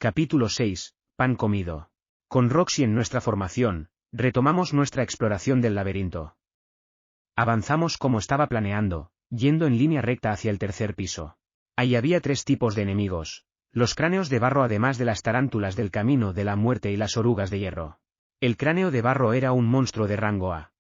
Capítulo 6, Pan comido. Con Roxy en nuestra formación, retomamos nuestra exploración del laberinto. Avanzamos como estaba planeando, yendo en línea recta hacia el tercer piso. Ahí había 3 tipos de enemigos: los cráneos de barro, además de las tarántulas del camino de la muerte y las orugas de hierro. El cráneo de barro era un monstruo de rango A.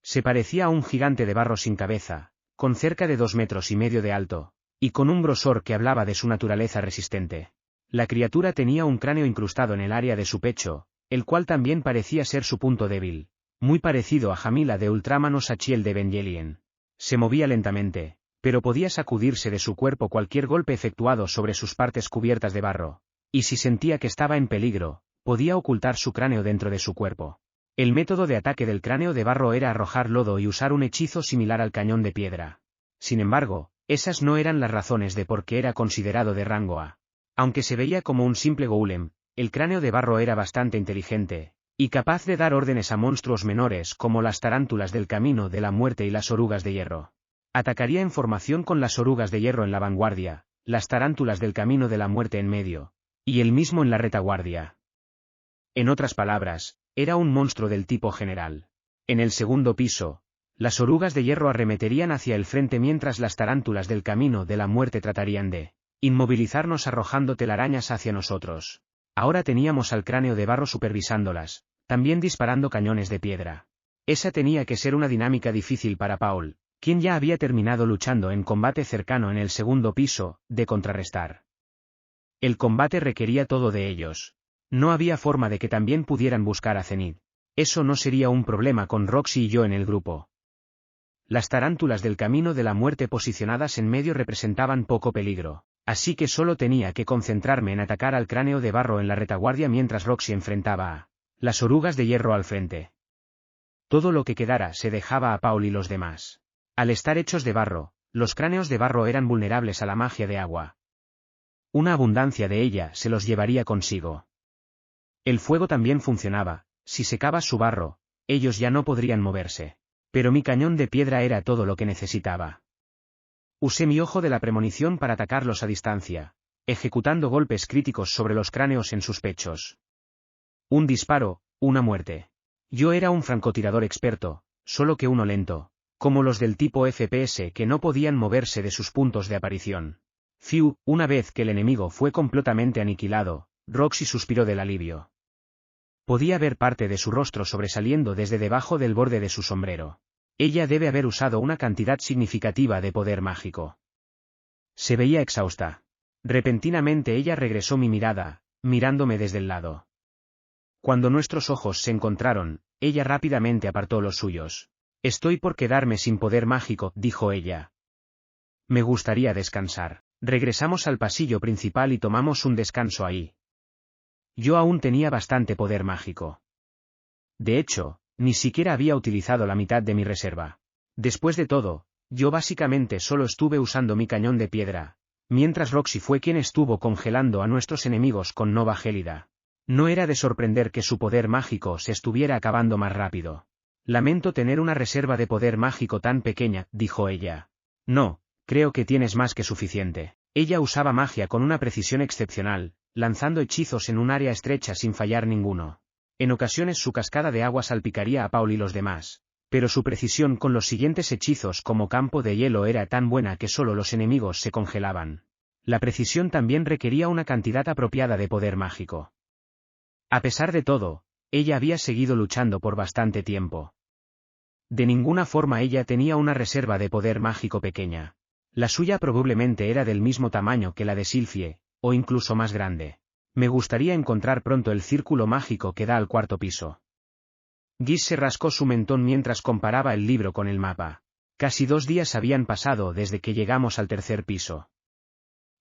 Se parecía a un gigante de barro sin cabeza, con cerca de 2,5 metros de alto, y con un grosor que hablaba de su naturaleza resistente. La criatura tenía un cráneo incrustado en el área de su pecho, el cual también parecía ser su punto débil, muy parecido a Jamila de Ultraman o Sachiel de Evangelion. Se movía lentamente, pero podía sacudirse de su cuerpo cualquier golpe efectuado sobre sus partes cubiertas de barro, y si sentía que estaba en peligro, podía ocultar su cráneo dentro de su cuerpo. El método de ataque del cráneo de barro era arrojar lodo y usar un hechizo similar al cañón de piedra. Sin embargo, esas no eran las razones de por qué era considerado de rango A. Aunque se veía como un simple golem, el cráneo de barro era bastante inteligente, y capaz de dar órdenes a monstruos menores como las tarántulas del camino de la muerte y las orugas de hierro. Atacaría en formación con las orugas de hierro en la vanguardia, las tarántulas del camino de la muerte en medio, y él mismo en la retaguardia. En otras palabras, era un monstruo del tipo general. En el segundo piso, las orugas de hierro arremeterían hacia el frente mientras las tarántulas del camino de la muerte tratarían de inmovilizarnos arrojando telarañas hacia nosotros. Ahora teníamos al cráneo de barro supervisándolas, también disparando cañones de piedra. Esa tenía que ser una dinámica difícil para Paul, quien ya había terminado luchando en combate cercano en el segundo piso, de contrarrestar. El combate requería todo de ellos. No había forma de que también pudieran buscar a Zenith. Eso no sería un problema con Roxy y yo en el grupo. Las tarántulas del camino de la muerte posicionadas en medio representaban poco peligro, así que solo tenía que concentrarme en atacar al cráneo de barro en la retaguardia mientras Roxy enfrentaba a las orugas de hierro al frente. Todo lo que quedara se dejaba a Paul y los demás. Al estar hechos de barro, los cráneos de barro eran vulnerables a la magia de agua. Una abundancia de ella se los llevaría consigo. El fuego también funcionaba: si secaba su barro, ellos ya no podrían moverse. Pero mi cañón de piedra era todo lo que necesitaba. Usé mi ojo de la premonición para atacarlos a distancia, ejecutando golpes críticos sobre los cráneos en sus pechos. Un disparo, una muerte. Yo era un francotirador experto, solo que uno lento, como los del tipo FPS que no podían moverse de sus puntos de aparición. Fiu, una vez que el enemigo fue completamente aniquilado, Roxy suspiró del alivio. Podía ver parte de su rostro sobresaliendo desde debajo del borde de su sombrero. Ella debe haber usado una cantidad significativa de poder mágico. Se veía exhausta. Repentinamente ella regresó mi mirada, mirándome desde el lado. Cuando nuestros ojos se encontraron, ella rápidamente apartó los suyos. Estoy por quedarme sin poder mágico, dijo ella. Me gustaría descansar. Regresamos al pasillo principal y tomamos un descanso ahí. Yo aún tenía bastante poder mágico. De hecho, ni siquiera había utilizado la mitad de mi reserva. Después de todo, yo básicamente solo estuve usando mi cañón de piedra, mientras Roxy fue quien estuvo congelando a nuestros enemigos con Nova Gélida. No era de sorprender que su poder mágico se estuviera acabando más rápido. Lamento tener una reserva de poder mágico tan pequeña, dijo ella. No, creo que tienes más que suficiente. Ella usaba magia con una precisión excepcional, lanzando hechizos en un área estrecha sin fallar ninguno. En ocasiones su cascada de agua salpicaría a Paul y los demás, pero su precisión con los siguientes hechizos como campo de hielo era tan buena que solo los enemigos se congelaban. La precisión también requería una cantidad apropiada de poder mágico. A pesar de todo, ella había seguido luchando por bastante tiempo. De ninguna forma ella tenía una reserva de poder mágico pequeña. La suya probablemente era del mismo tamaño que la de Sylphie, o incluso más grande. Me gustaría encontrar pronto el círculo mágico que da al 4.º piso. Guis se rascó su mentón mientras comparaba el libro con el mapa. Casi 2 días habían pasado desde que llegamos al 3.er piso.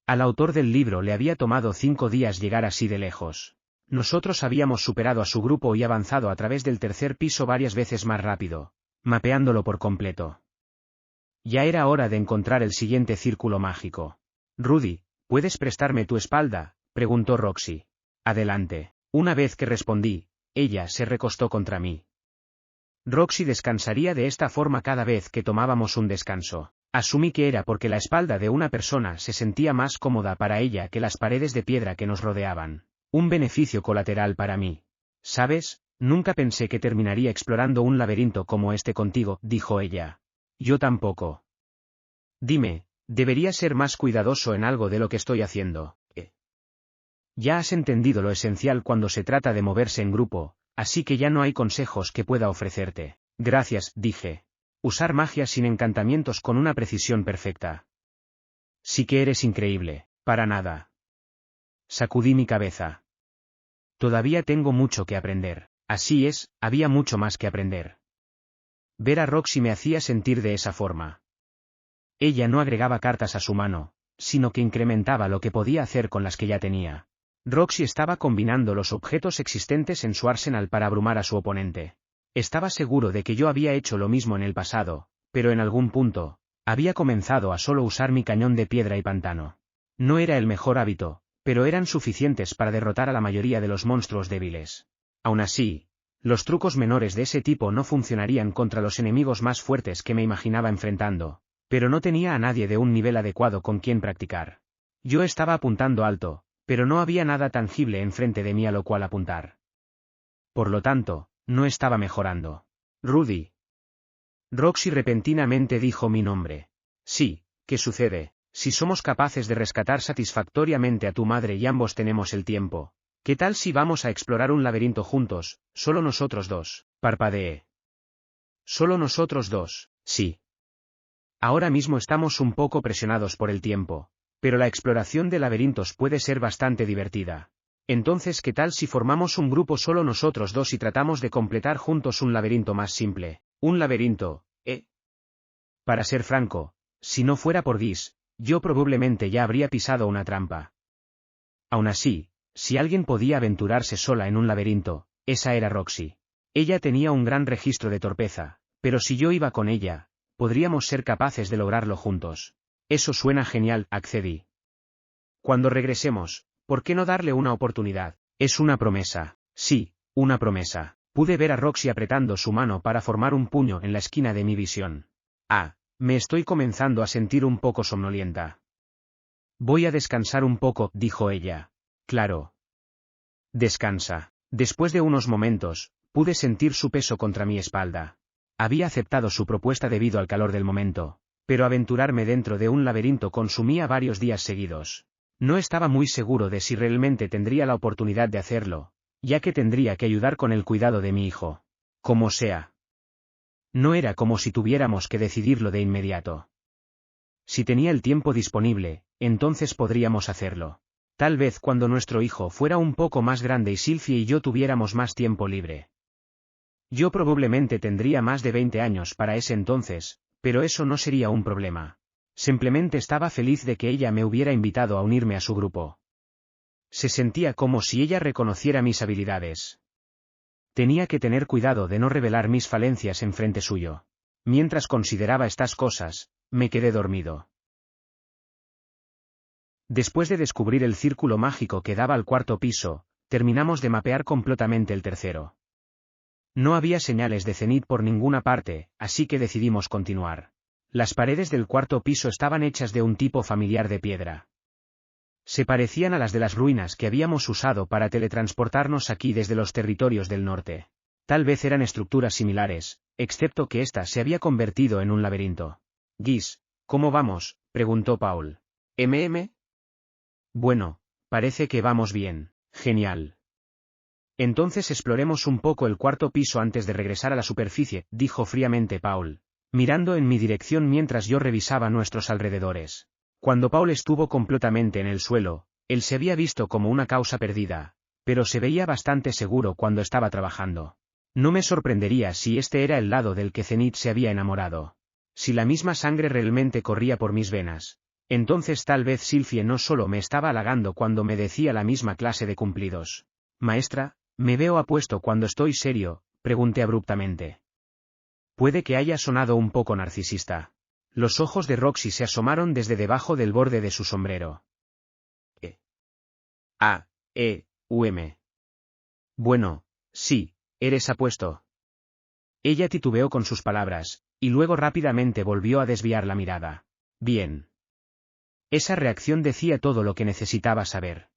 Al autor del libro le había tomado 5 días llegar así de lejos. Nosotros habíamos superado a su grupo y avanzado a través del 3.er piso varias veces más rápido, mapeándolo por completo. Ya era hora de encontrar el siguiente círculo mágico. Rudy, ¿puedes prestarme tu espalda?, preguntó Roxy. Adelante. Una vez que respondí, ella se recostó contra mí. Roxy descansaría de esta forma cada vez que tomábamos un descanso. Asumí que era porque la espalda de una persona se sentía más cómoda para ella que las paredes de piedra que nos rodeaban. Un beneficio colateral para mí. ¿Sabes? Nunca pensé que terminaría explorando un laberinto como este contigo, dijo ella. Yo tampoco. Dime, debería ser más cuidadoso en algo de lo que estoy haciendo. Ya has entendido lo esencial cuando se trata de moverse en grupo, así que ya no hay consejos que pueda ofrecerte. Gracias, dije. Usar magia sin encantamientos con una precisión perfecta. Sí que eres increíble, para nada. Sacudí mi cabeza. Todavía tengo mucho que aprender. Así es, había mucho más que aprender. Ver a Roxy me hacía sentir de esa forma. Ella no agregaba cartas a su mano, sino que incrementaba lo que podía hacer con las que ya tenía. Roxy estaba combinando los objetos existentes en su arsenal para abrumar a su oponente. Estaba seguro de que yo había hecho lo mismo en el pasado, pero en algún punto, había comenzado a solo usar mi cañón de piedra y pantano. No era el mejor hábito, pero eran suficientes para derrotar a la mayoría de los monstruos débiles. Aún así, los trucos menores de ese tipo no funcionarían contra los enemigos más fuertes que me imaginaba enfrentando, pero no tenía a nadie de un nivel adecuado con quien practicar. Yo estaba apuntando alto, pero no había nada tangible enfrente de mí a lo cual apuntar. Por lo tanto, no estaba mejorando. Rudy. Roxy repentinamente dijo mi nombre. Sí, ¿qué sucede? Si somos capaces de rescatar satisfactoriamente a tu madre y ambos tenemos el tiempo, ¿qué tal si vamos a explorar un laberinto juntos, solo nosotros dos? Parpadeé. Solo nosotros dos, sí. Ahora mismo estamos un poco presionados por el tiempo, pero la exploración de laberintos puede ser bastante divertida. Entonces, ¿qué tal si formamos un grupo solo nosotros dos y tratamos de completar juntos un laberinto más simple? Un laberinto, ¿eh? Para ser franco, si no fuera por Guis, yo probablemente ya habría pisado una trampa. Aún así, si alguien podía aventurarse sola en un laberinto, esa era Roxy. Ella tenía un gran registro de torpeza, pero si yo iba con ella, podríamos ser capaces de lograrlo juntos. Eso suena genial, accedí. Cuando regresemos, ¿por qué no darle una oportunidad? Es una promesa. Sí, una promesa. Pude ver a Roxy apretando su mano para formar un puño en la esquina de mi visión. Ah, me estoy comenzando a sentir un poco somnolienta. Voy a descansar un poco, dijo ella. Claro. Descansa. Después de unos momentos, pude sentir su peso contra mi espalda. Había aceptado su propuesta debido al calor del momento, pero aventurarme dentro de un laberinto consumía varios días seguidos. No estaba muy seguro de si realmente tendría la oportunidad de hacerlo, ya que tendría que ayudar con el cuidado de mi hijo. Como sea. No era como si tuviéramos que decidirlo de inmediato. Si tenía el tiempo disponible, entonces podríamos hacerlo. Tal vez cuando nuestro hijo fuera un poco más grande y Sylvie y yo tuviéramos más tiempo libre. Yo probablemente tendría más de 20 años para ese entonces, pero eso no sería un problema. Simplemente estaba feliz de que ella me hubiera invitado a unirme a su grupo. Se sentía como si ella reconociera mis habilidades. Tenía que tener cuidado de no revelar mis falencias en frente suyo. Mientras consideraba estas cosas, me quedé dormido. Después de descubrir el círculo mágico que daba al cuarto piso, terminamos de mapear completamente el tercero. No había señales de cenit por ninguna parte, así que decidimos continuar. Las paredes del cuarto piso estaban hechas de un tipo familiar de piedra. Se parecían a las de las ruinas que habíamos usado para teletransportarnos aquí desde los territorios del norte. Tal vez eran estructuras similares, excepto que ésta se había convertido en un laberinto. Guis, ¿cómo vamos?, preguntó Paul. Bueno, parece que vamos bien. Genial. Entonces exploremos un poco el cuarto piso antes de regresar a la superficie, dijo fríamente Paul, mirando en mi dirección mientras yo revisaba nuestros alrededores. Cuando Paul estuvo completamente en el suelo, él se había visto como una causa perdida, pero se veía bastante seguro cuando estaba trabajando. No me sorprendería si este era el lado del que Zenith se había enamorado. Si la misma sangre realmente corría por mis venas, entonces tal vez Sylvie no solo me estaba halagando cuando me decía la misma clase de cumplidos. Maestra, ¿me veo apuesto cuando estoy serio?, pregunté abruptamente. Puede que haya sonado un poco narcisista. Los ojos de Roxy se asomaron desde debajo del borde de su sombrero. Bueno, sí, eres apuesto. Ella titubeó con sus palabras, y luego rápidamente volvió a desviar la mirada. Bien. Esa reacción decía todo lo que necesitaba saber.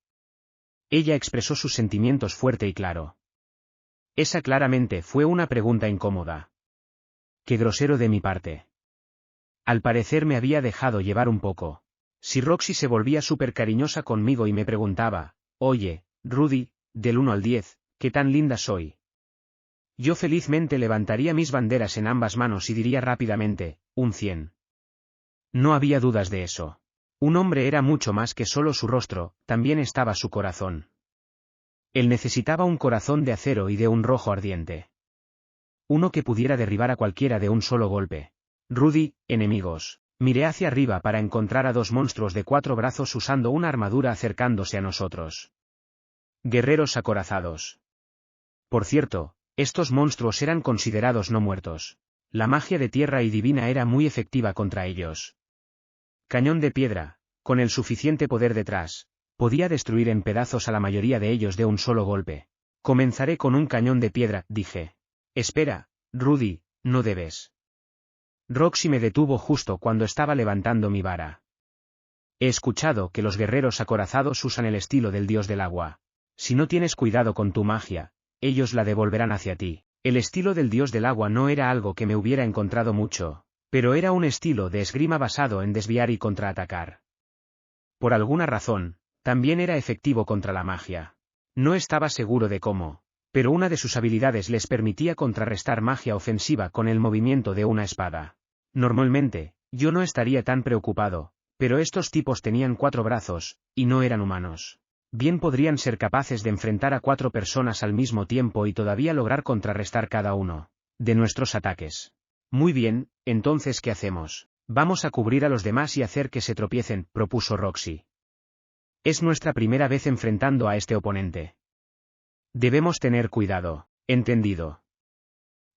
Ella expresó sus sentimientos fuerte y claro. Esa claramente fue una pregunta incómoda. Qué grosero de mi parte. Al parecer me había dejado llevar un poco. Si Roxy se volvía súper cariñosa conmigo y me preguntaba, oye, Rudy, del 1 al 10, ¿qué tan linda soy? Yo felizmente levantaría mis banderas en ambas manos y diría rápidamente, un 100. No había dudas de eso. Un hombre era mucho más que solo su rostro, también estaba su corazón. Él necesitaba un corazón de acero y de un rojo ardiente. Uno que pudiera derribar a cualquiera de un solo golpe. Rudy, enemigos. Miré hacia arriba para encontrar a dos monstruos de 4 brazos usando una armadura acercándose a nosotros. Guerreros acorazados. Por cierto, estos monstruos eran considerados no muertos. La magia de tierra y divina era muy efectiva contra ellos. Cañón de piedra, con el suficiente poder detrás, podía destruir en pedazos a la mayoría de ellos de un solo golpe. Comenzaré con un cañón de piedra, dije. Espera, Rudy, no debes. Roxy me detuvo justo cuando estaba levantando mi vara. He escuchado que los guerreros acorazados usan el estilo del dios del agua. Si no tienes cuidado con tu magia, ellos la devolverán hacia ti. El estilo del dios del agua no era algo que me hubiera encontrado mucho, pero era un estilo de esgrima basado en desviar y contraatacar. Por alguna razón, también era efectivo contra la magia. No estaba seguro de cómo, pero una de sus habilidades les permitía contrarrestar magia ofensiva con el movimiento de una espada. Normalmente, yo no estaría tan preocupado, pero estos tipos tenían 4 brazos, y no eran humanos. Bien podrían ser capaces de enfrentar a 4 personas al mismo tiempo y todavía lograr contrarrestar cada uno de nuestros ataques. Muy bien, entonces ¿qué hacemos? Vamos a cubrir a los demás y hacer que se tropiecen, propuso Roxy. Es nuestra primera vez enfrentando a este oponente. Debemos tener cuidado, entendido.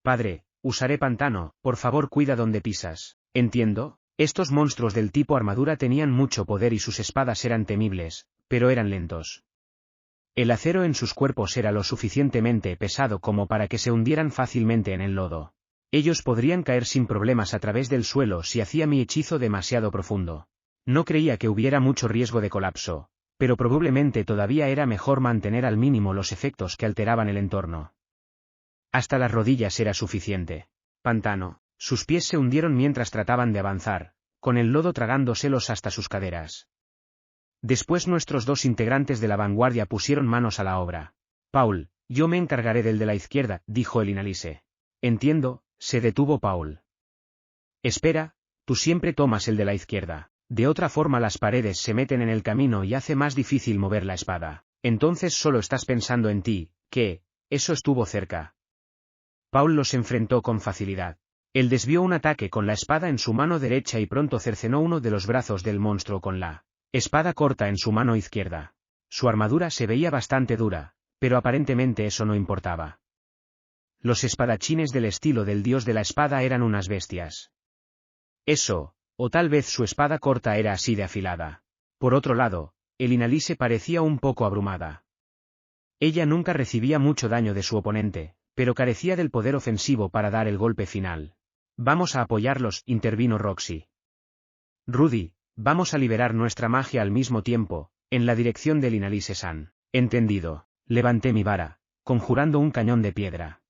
Padre, usaré pantano, por favor cuida donde pisas. Entiendo, estos monstruos del tipo armadura tenían mucho poder y sus espadas eran temibles, pero eran lentos. El acero en sus cuerpos era lo suficientemente pesado como para que se hundieran fácilmente en el lodo. Ellos podrían caer sin problemas a través del suelo si hacía mi hechizo demasiado profundo. No creía que hubiera mucho riesgo de colapso, pero probablemente todavía era mejor mantener al mínimo los efectos que alteraban el entorno. Hasta las rodillas era suficiente. Pantano. Sus pies se hundieron mientras trataban de avanzar, con el lodo tragándoselos hasta sus caderas. Después nuestros 2 integrantes de la vanguardia pusieron manos a la obra. Paul, yo me encargaré del de la izquierda, dijo el Inalise. Entiendo, se detuvo Paul. Espera, tú siempre tomas el de la izquierda. De otra forma las paredes se meten en el camino y hace más difícil mover la espada. Entonces solo estás pensando en ti, que, eso estuvo cerca. Paul los enfrentó con facilidad. Él desvió un ataque con la espada en su mano derecha y pronto cercenó uno de los brazos del monstruo con la espada corta en su mano izquierda. Su armadura se veía bastante dura, pero aparentemente eso no importaba. Los espadachines del estilo del dios de la espada eran unas bestias. Eso, o tal vez su espada corta era así de afilada. Por otro lado, el Inalise parecía un poco abrumada. Ella nunca recibía mucho daño de su oponente, pero carecía del poder ofensivo para dar el golpe final. Vamos a apoyarlos, intervino Roxy. Rudy, vamos a liberar nuestra magia al mismo tiempo, en la dirección del Inalise-san. Entendido. Levanté mi vara, conjurando un cañón de piedra.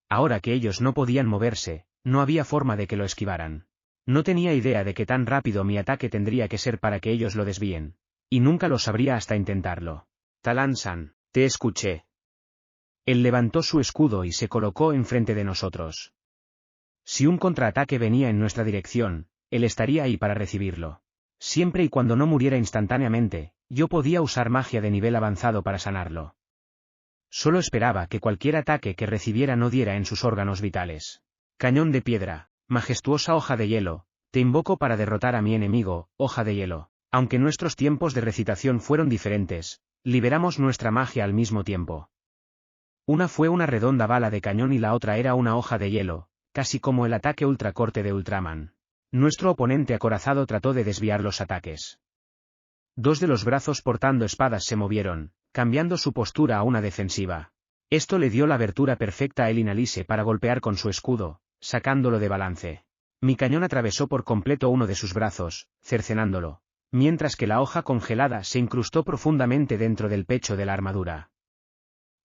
Ahora que ellos no podían moverse, no había forma de que lo esquivaran. No tenía idea de que tan rápido mi ataque tendría que ser para que ellos lo desvíen. Y nunca lo sabría hasta intentarlo. Talan-san, te escuché. Él levantó su escudo y se colocó enfrente de nosotros. Si un contraataque venía en nuestra dirección, él estaría ahí para recibirlo. Siempre y cuando no muriera instantáneamente, yo podía usar magia de nivel avanzado para sanarlo. Solo esperaba que cualquier ataque que recibiera no diera en sus órganos vitales. Cañón de piedra, majestuosa hoja de hielo, te invoco para derrotar a mi enemigo, hoja de hielo. Aunque nuestros tiempos de recitación fueron diferentes, liberamos nuestra magia al mismo tiempo. Una fue una redonda bala de cañón y la otra era una hoja de hielo, casi como el ataque ultracorte de Ultraman. Nuestro oponente acorazado trató de desviar los ataques. 2 de los brazos portando espadas se movieron, cambiando su postura a una defensiva. Esto le dio la abertura perfecta a el Inalise para golpear con su escudo, sacándolo de balance. Mi cañón atravesó por completo uno de sus brazos, cercenándolo, mientras que la hoja congelada se incrustó profundamente dentro del pecho de la armadura.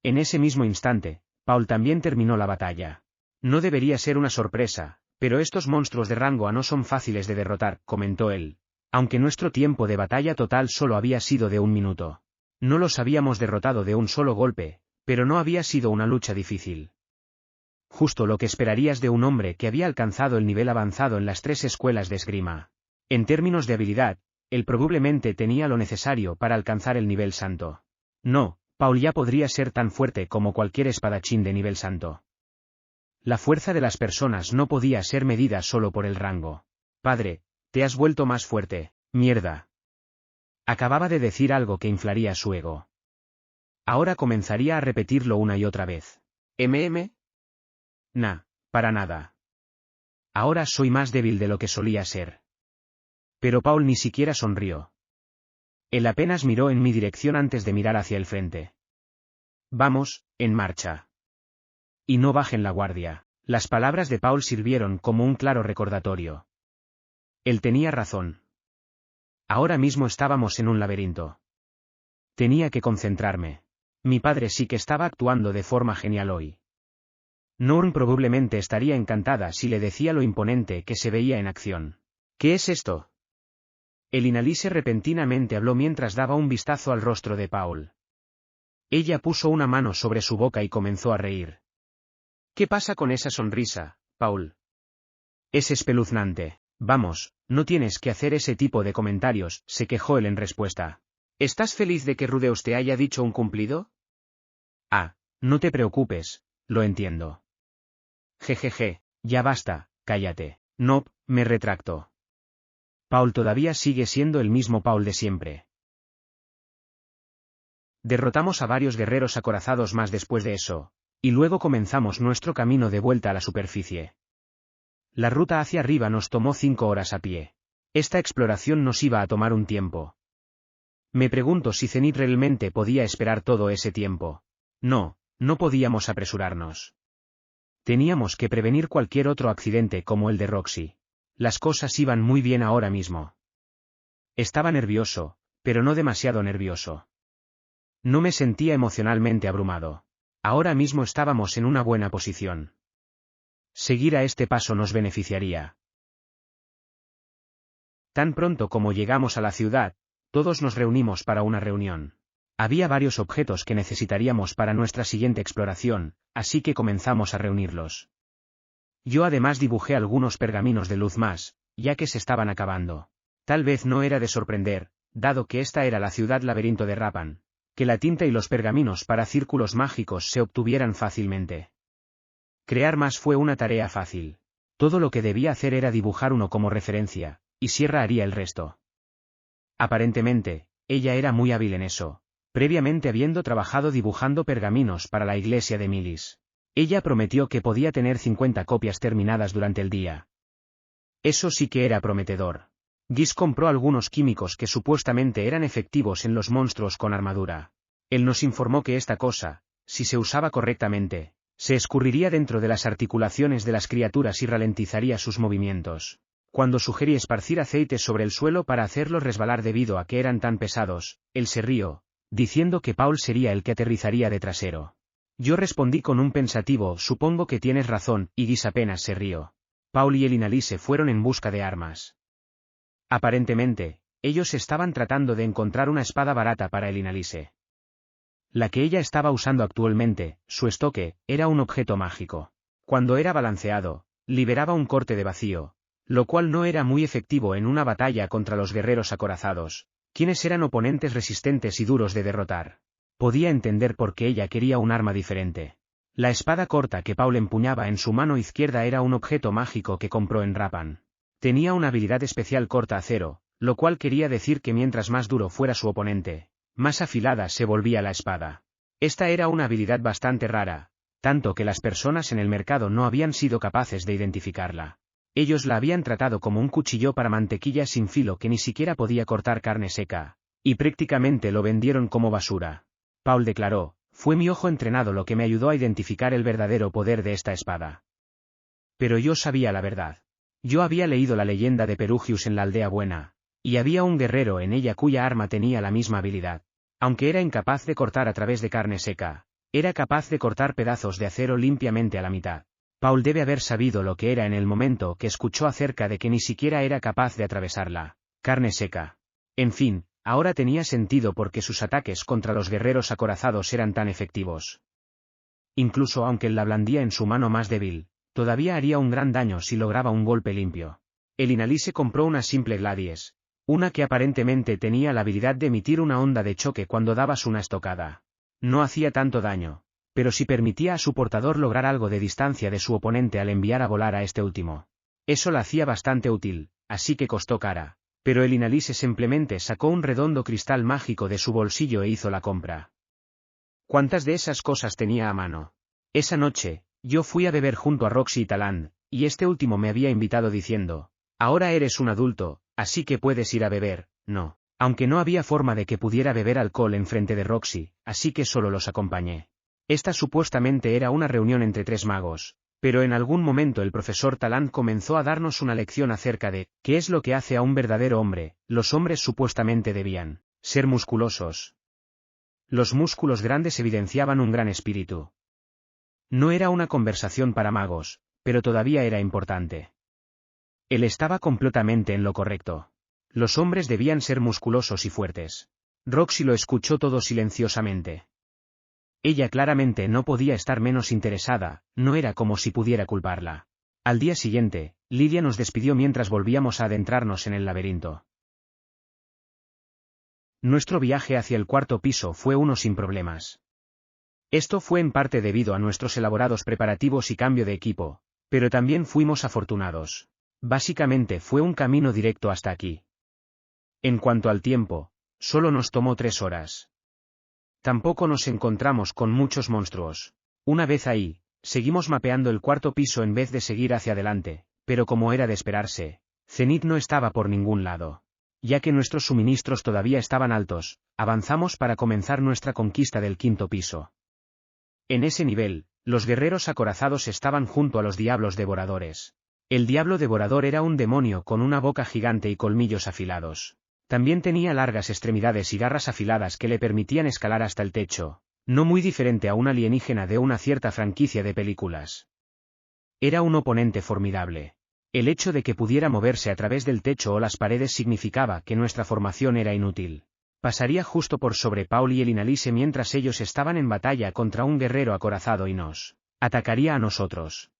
En ese mismo instante, Paul también terminó la batalla. No debería ser una sorpresa, pero estos monstruos de rango A no son fáciles de derrotar, comentó él. Aunque nuestro tiempo de batalla total solo había sido de 1 minuto. No los habíamos derrotado de un solo golpe, pero no había sido una lucha difícil. Justo lo que esperarías de un hombre que había alcanzado el nivel avanzado en las 3 escuelas de esgrima. En términos de habilidad, él probablemente tenía lo necesario para alcanzar el nivel santo. No, Paul ya podría ser tan fuerte como cualquier espadachín de nivel santo. La fuerza de las personas no podía ser medida solo por el rango. Padre, te has vuelto más fuerte, mierda. Acababa de decir algo que inflaría su ego. Ahora comenzaría a repetirlo una y otra vez. Nah, para nada. Ahora soy más débil de lo que solía ser. Pero Paul ni siquiera sonrió. Él apenas miró en mi dirección antes de mirar hacia el frente. Vamos, en marcha. Y no bajen la guardia. Las palabras de Paul sirvieron como un claro recordatorio. Él tenía razón. Ahora mismo estábamos en un laberinto. Tenía que concentrarme. Mi padre sí que estaba actuando de forma genial hoy. Norn probablemente estaría encantada si le decía lo imponente que se veía en acción. ¿Qué es esto? El Inalise repentinamente habló mientras daba un vistazo al rostro de Paul. Ella puso una mano sobre su boca y comenzó a reír. ¿Qué pasa con esa sonrisa, Paul? Es espeluznante. Vamos, no tienes que hacer ese tipo de comentarios, se quejó él en respuesta. ¿Estás feliz de que Rudeus te haya dicho un cumplido? Ah, no te preocupes, lo entiendo. Jejeje, ya basta, cállate. No, me retracto. Paul todavía sigue siendo el mismo Paul de siempre. Derrotamos a varios guerreros acorazados más después de eso, y luego comenzamos nuestro camino de vuelta a la superficie. La ruta hacia arriba nos tomó 5 horas a pie. Esta exploración nos iba a tomar un tiempo. Me pregunto si Zenith realmente podía esperar todo ese tiempo. No, no podíamos apresurarnos. Teníamos que prevenir cualquier otro accidente como el de Roxy. Las cosas iban muy bien ahora mismo. Estaba nervioso, pero no demasiado nervioso. No me sentía emocionalmente abrumado. Ahora mismo estábamos en una buena posición. Seguir a este paso nos beneficiaría. Tan pronto como llegamos a la ciudad, todos nos reunimos para una reunión. Había varios objetos que necesitaríamos para nuestra siguiente exploración, así que comenzamos a reunirlos. Yo además dibujé algunos pergaminos de luz más, ya que se estaban acabando. Tal vez no era de sorprender, dado que esta era la ciudad laberinto de Rapan, que la tinta y los pergaminos para círculos mágicos se obtuvieran fácilmente. Crear más fue una tarea fácil. Todo lo que debía hacer era dibujar uno como referencia, y Sierra haría el resto. Aparentemente, ella era muy hábil en eso, previamente habiendo trabajado dibujando pergaminos para la iglesia de Milis. Ella prometió que podía tener 50 copias terminadas durante el día. Eso sí que era prometedor. Gis compró algunos químicos que supuestamente eran efectivos en los monstruos con armadura. Él nos informó que esta cosa, si se usaba correctamente, se escurriría dentro de las articulaciones de las criaturas y ralentizaría sus movimientos. Cuando sugerí esparcir aceite sobre el suelo para hacerlos resbalar debido a que eran tan pesados, él se rió, diciendo que Paul sería el que aterrizaría de trasero. Yo respondí con un pensativo, supongo que tienes razón, y Gis apenas se rió. Paul y el Inalise fueron en busca de armas. Aparentemente, ellos estaban tratando de encontrar una espada barata para el Inalise. La que ella estaba usando actualmente, su estoque, era un objeto mágico. Cuando era balanceado, liberaba un corte de vacío, lo cual no era muy efectivo en una batalla contra los guerreros acorazados, quienes eran oponentes resistentes y duros de derrotar. Podía entender por qué ella quería un arma diferente. La espada corta que Paul empuñaba en su mano izquierda era un objeto mágico que compró en Rapan. Tenía una habilidad especial corta acero, lo cual quería decir que mientras más duro fuera su oponente, más afilada se volvía la espada. Esta era una habilidad bastante rara, tanto que las personas en el mercado no habían sido capaces de identificarla. Ellos la habían tratado como un cuchillo para mantequilla sin filo que ni siquiera podía cortar carne seca, y prácticamente lo vendieron como basura. Paul declaró, fue mi ojo entrenado lo que me ayudó a identificar el verdadero poder de esta espada. Pero yo sabía la verdad. Yo había leído la leyenda de Perugius en la Aldea Buena, y había un guerrero en ella cuya arma tenía la misma habilidad. Aunque era incapaz de cortar a través de carne seca, era capaz de cortar pedazos de acero limpiamente a la mitad. Paul debe haber sabido lo que era en el momento que escuchó acerca de que ni siquiera era capaz de atravesarla. Carne seca. En fin, ahora tenía sentido porque sus ataques contra los guerreros acorazados eran tan efectivos. Incluso aunque la blandía en su mano más débil, todavía haría un gran daño si lograba un golpe limpio. El Inalise compró una simple Gladies, una que aparentemente tenía la habilidad de emitir una onda de choque cuando dabas una estocada. No hacía tanto daño, pero sí permitía a su portador lograr algo de distancia de su oponente al enviar a volar a este último. Eso la hacía bastante útil, así que costó cara, pero el Inalise simplemente sacó un redondo cristal mágico de su bolsillo e hizo la compra. ¿Cuántas de esas cosas tenía a mano? Esa noche, yo fui a beber junto a Roxy y Talant, y este último me había invitado diciendo, ahora eres un adulto, así que puedes ir a beber, no. Aunque no había forma de que pudiera beber alcohol en frente de Roxy, así que solo los acompañé. Esta supuestamente era una reunión entre 3 magos, pero en algún momento el profesor Talant comenzó a darnos una lección acerca de qué es lo que hace a un verdadero hombre. Los hombres supuestamente debían ser musculosos. Los músculos grandes evidenciaban un gran espíritu. No era una conversación para magos, pero todavía era importante. Él estaba completamente en lo correcto. Los hombres debían ser musculosos y fuertes. Roxy lo escuchó todo silenciosamente. Ella claramente no podía estar menos interesada, no era como si pudiera culparla. Al día siguiente, Lidia nos despidió mientras volvíamos a adentrarnos en el laberinto. Nuestro viaje hacia el 4.º piso fue uno sin problemas. Esto fue en parte debido a nuestros elaborados preparativos y cambio de equipo, pero también fuimos afortunados. Básicamente fue un camino directo hasta aquí. En cuanto al tiempo, solo nos tomó 3 horas. Tampoco nos encontramos con muchos monstruos. Una vez ahí, seguimos mapeando el 4.º piso en vez de seguir hacia adelante, pero como era de esperarse, Zenith no estaba por ningún lado. Ya que nuestros suministros todavía estaban altos, avanzamos para comenzar nuestra conquista del 5.º piso. En ese nivel, los guerreros acorazados estaban junto a los diablos devoradores. El diablo devorador era un demonio con una boca gigante y colmillos afilados. También tenía largas extremidades y garras afiladas que le permitían escalar hasta el techo, no muy diferente a un alienígena de una cierta franquicia de películas. Era un oponente formidable. El hecho de que pudiera moverse a través del techo o las paredes significaba que nuestra formación era inútil. Pasaría justo por sobre Paul y el Inalise mientras ellos estaban en batalla contra un guerrero acorazado y nos atacaría a nosotros.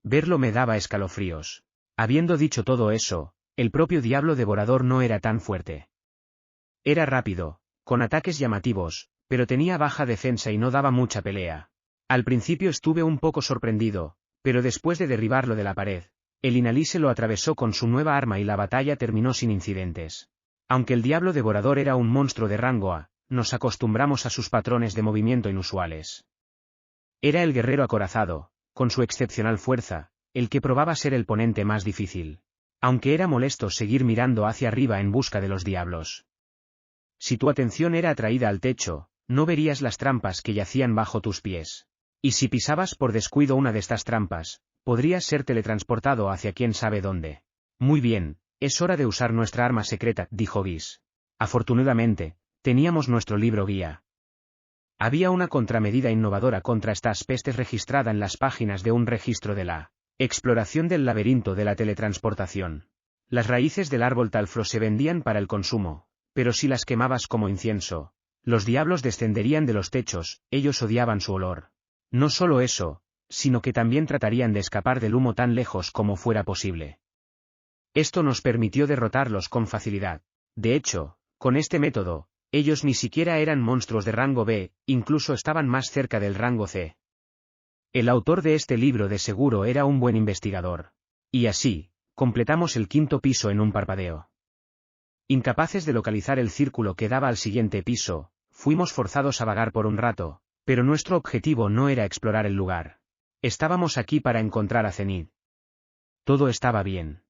Verlo me daba escalofríos. Habiendo dicho todo eso, el propio diablo devorador no era tan fuerte. Era rápido, con ataques llamativos, pero tenía baja defensa y no daba mucha pelea. Al principio estuve un poco sorprendido, pero después de derribarlo de la pared, el Inalise lo atravesó con su nueva arma y la batalla terminó sin incidentes. Aunque el diablo devorador era un monstruo de rango A, nos acostumbramos a sus patrones de movimiento inusuales. Era el guerrero acorazado, con su excepcional fuerza, el que probaba ser el ponente más difícil. Aunque era molesto seguir mirando hacia arriba en busca de los diablos. Si tu atención era atraída al techo, no verías las trampas que yacían bajo tus pies. Y si pisabas por descuido una de estas trampas, podrías ser teletransportado hacia quién sabe dónde. Muy bien, es hora de usar nuestra arma secreta, dijo Guis. Afortunadamente, teníamos nuestro libro guía. Había una contramedida innovadora contra estas pestes registrada en las páginas de un registro de la exploración del laberinto de la teletransportación. Las raíces del árbol talfro se vendían para el consumo, pero si las quemabas como incienso, los diablos descenderían de los techos, ellos odiaban su olor. No solo eso, sino que también tratarían de escapar del humo tan lejos como fuera posible. Esto nos permitió derrotarlos con facilidad. De hecho, con este método, ellos ni siquiera eran monstruos de rango B, incluso estaban más cerca del rango C. El autor de este libro de seguro era un buen investigador. Y así, completamos el 5.º piso en un parpadeo. Incapaces de localizar el círculo que daba al siguiente piso, fuimos forzados a vagar por un rato, pero nuestro objetivo no era explorar el lugar. Estábamos aquí para encontrar a Zenith. Todo estaba bien.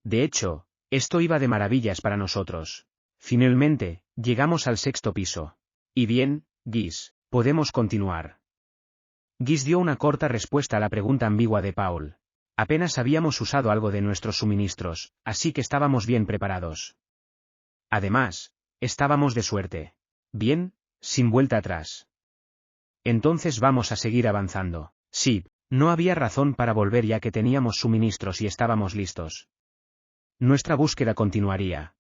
De hecho, esto iba de maravillas para nosotros. Finalmente, llegamos al 6.º piso. Y bien, Guis, podemos continuar. Guis dio una corta respuesta a la pregunta ambigua de Paul. Apenas habíamos usado algo de nuestros suministros, así que estábamos bien preparados. Además, estábamos de suerte. Bien, sin vuelta atrás. Entonces vamos a seguir avanzando. Sí, no había razón para volver ya que teníamos suministros y estábamos listos. Nuestra búsqueda continuaría.